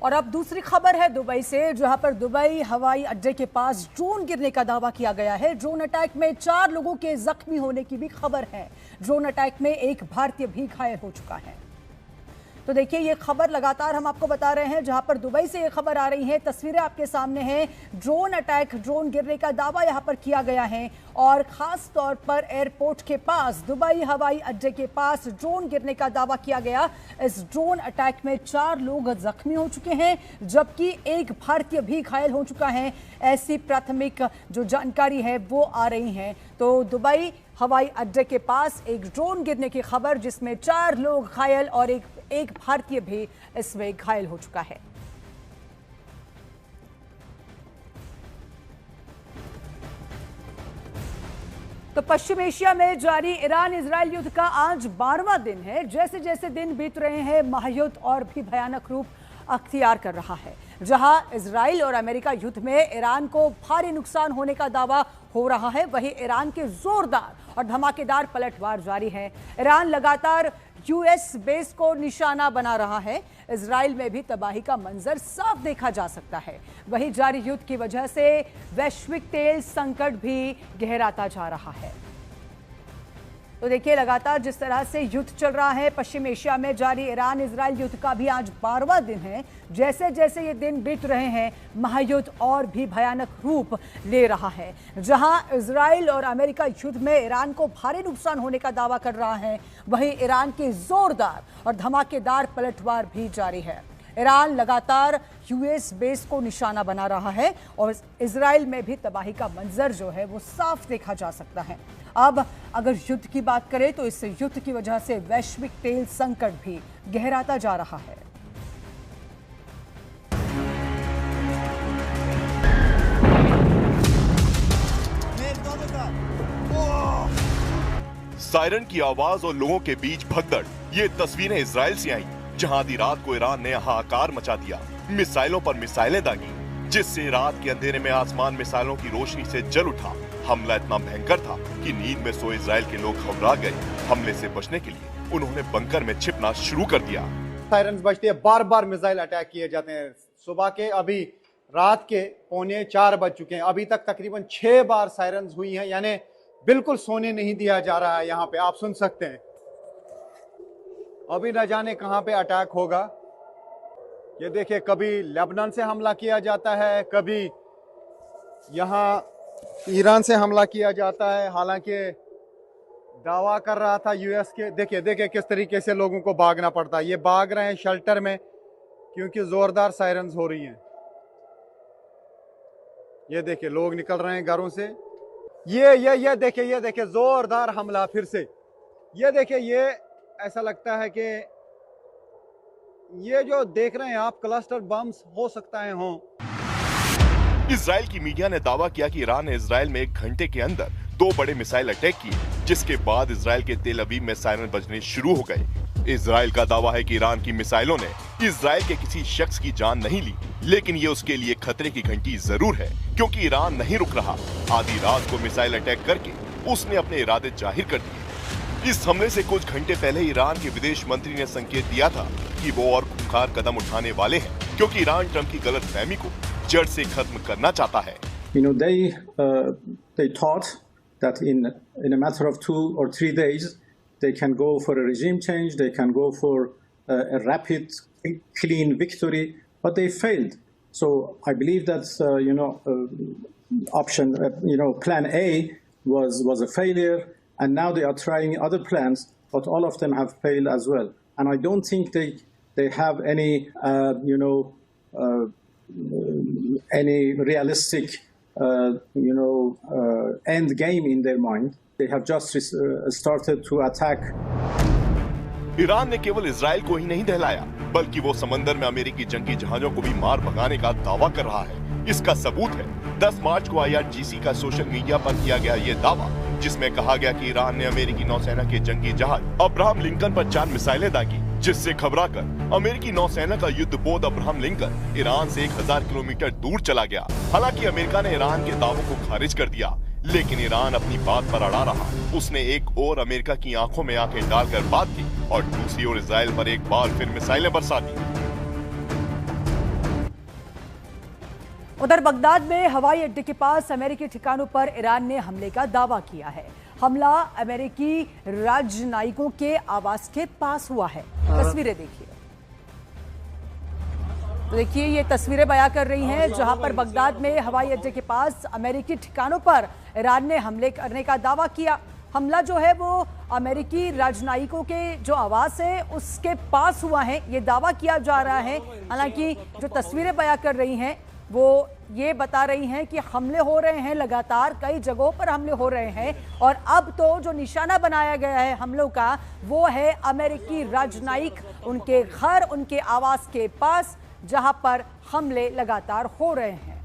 और अब दूसरी खबर है दुबई से, जहां पर दुबई हवाई अड्डे के पास ड्रोन गिरने का दावा किया गया है। ड्रोन अटैक में 4 लोगों के जख्मी होने की भी खबर है। ड्रोन अटैक में एक भारतीय भी घायल हो चुका है। तो देखिए, ये खबर लगातार हम आपको बता रहे हैं, जहां पर दुबई से ये खबर आ रही है। तस्वीरें आपके सामने हैं। ड्रोन अटैक, ड्रोन गिरने का दावा यहां पर किया गया है और खास तौर पर एयरपोर्ट के पास, दुबई हवाई अड्डे के पास ड्रोन गिरने का दावा किया गया। इस ड्रोन अटैक में 4 लोग जख्मी हो चुके हैं, जबकि एक भारतीय भी घायल हो चुका है। ऐसी प्राथमिक जो जानकारी है वो आ रही है। तो दुबई हवाई अड्डे के पास एक ड्रोन गिरने की खबर, जिसमें 4 लोग घायल और एक भारतीय भी इसमें घायल हो चुका है। तो पश्चिम एशिया में जारी ईरान इजरायल युद्ध का आज 12वां दिन है। जैसे जैसे दिन बीत रहे हैं, महायुद्ध और भी भयानक रूप अख्तियार कर रहा है। जहां इजरायल और अमेरिका युद्ध में ईरान को भारी नुकसान होने का दावा हो रहा है, वहीं ईरान के जोरदार और धमाकेदार पलटवार जारी है। ईरान लगातार यूएस बेस को निशाना बना रहा है। इजरायल में भी तबाही का मंजर साफ देखा जा सकता है। वहीं जारी युद्ध की वजह से वैश्विक तेल संकट भी गहराता जा रहा है। तो देखिए, लगातार जिस तरह से युद्ध चल रहा है पश्चिम एशिया में, जारी ईरान इजरायल युद्ध का भी आज 12वां दिन है। जैसे जैसे ये दिन बीत रहे हैं, महायुद्ध और भी भयानक रूप ले रहा है। जहां इजरायल और अमेरिका युद्ध में ईरान को भारी नुकसान होने का दावा कर रहा है, वहीं ईरान की जोरदार और धमाकेदार पलटवार भी जारी है। ईरान लगातार यूएस बेस को निशाना बना रहा है और इजरायल में भी तबाही का मंजर जो है वो साफ देखा जा सकता है। अब अगर युद्ध की बात करें तो इस युद्ध की वजह से वैश्विक तेल संकट भी गहराता जा रहा है। सायरन की आवाज और लोगों के बीच भगदड़, ये तस्वीरें इजराइल से आई, जहां आधी रात को ईरान ने हाहाकार मचा दिया। मिसाइलों पर मिसाइलें दागी, जिससे रात के अंधेरे में आसमान मिसाइलों की रोशनी से जल उठा। हमला इतना भयंकर था कि नींद में सोए इजराइल के लोग घबरा गए। हमले से बचने के लिए उन्होंने बंकर में छिपना शुरू कर दिया। सायरन बजते हैं, बार बार मिसाइल अटैक किए जाते हैं। सुबह के अभी रात के 3:45 बज चुके हैं। अभी तक तकरीबन 6 बार सायरन हुई हैं, यानी बिल्कुल सोने नहीं दिया जा रहा है। यहाँ पे आप सुन सकते हैं, अभी न जाने कहां पे अटैक होगा। ये देखिए, कभी लेबनान से हमला किया जाता है, कभी यहां ईरान से हमला किया जाता है। हालांकि दावा कर रहा था यूएस के। देखिए देखिए किस तरीके से लोगों को भागना पड़ता है। ये भाग रहे हैं शेल्टर में क्योंकि जोरदार सायरन्स हो रही हैं। ये देखिए, लोग निकल रहे हैं घरों से। ये देखिए जोरदार हमला फिर से। ये देखिए, ये ऐसा लगता है कि ये जो देख रहे हैं आप, क्लस्टर बम्स हो सकता है हों। इजराइल की मीडिया ने दावा किया कि ईरान ने इजराइल में 1 घंटे के अंदर 2 बड़े मिसाइल अटैक किए, जिसके बाद इजराइल के तेल अवीव में सायरन बजने शुरू हो गए। इजराइल का दावा है कि ईरान की मिसाइलों ने इजराइल के किसी शख्स की जान नहीं ली, लेकिन ये उसके लिए खतरे की घंटी जरूर है, क्योंकि ईरान नहीं रुक रहा। आधी रात को मिसाइल अटैक करके उसने अपने इरादे जाहिर कर दिए। इस हमले से कुछ घंटे पहले ईरान के विदेश मंत्री ने संकेत दिया था कि वो और खूंखार कदम उठाने वाले हैं, क्योंकि ईरान ट्रंप की गलतफहमी को जड़ से खत्म करना चाहता है। They thought that in a matter of 2 or 3 days they can go for a regime change, they can go for a rapid, clean victory, but they failed. So I believe that option, plan A was a failure, and now they are trying other plans, but all of them have failed as well. And I don't think they have any realistic end game in their mind. They have just started to attack. Iran ने केवल Israel को ही नहीं दहलाया, बल्कि वो समंदर में अमेरिकी जंगी जहाजों को भी मार भगाने का दावा कर रहा है। इसका सबूत है 10 मार्च को IRGC का सोशल मीडिया पर किया गया ये दावा, जिसमें कहा गया कि ईरान ने अमेरिकी नौसेना के जंगी जहाज अब्राहम लिंकन पर 4 मिसाइलें दागी, जिससे घबराकर अमेरिकी नौसेना का युद्धपोत अब्राहम लिंकन ईरान से 1000 किलोमीटर दूर चला गया। हालांकि अमेरिका ने ईरान के दावों को खारिज कर दिया, लेकिन ईरान अपनी बात पर अड़ा रहा। उसने एक और अमेरिका की आंखों में आंखें डालकर बात की और दूसरी ओर इजराइल पर एक बार फिर मिसाइलें बरसा दी। उधर बगदाद में हवाई अड्डे के पास अमेरिकी ठिकानों पर ईरान ने हमले का दावा किया है। हमला अमेरिकी राजनयिकों के आवास के पास हुआ है। तस्वीरें देखिए। तो देखिए ये तस्वीरें बयां कर रही हैं जहां पर बगदाद में हवाई अड्डे के पास अमेरिकी ठिकानों पर ईरान ने हमले करने का दावा किया। हमला जो है वो अमेरिकी राजनयिकों के जो आवास है उसके पास हुआ है, ये दावा किया जा रहा है। हालांकि जो तस्वीरें बयां कर रही हैं वो ये बता रही हैं कि हमले हो रहे हैं, लगातार कई जगहों पर हमले हो रहे हैं और अब तो जो निशाना बनाया गया है हमलों का वो है अमेरिकी राजनयिक, उनके घर, उनके आवास के पास, जहां पर हमले लगातार हो रहे हैं।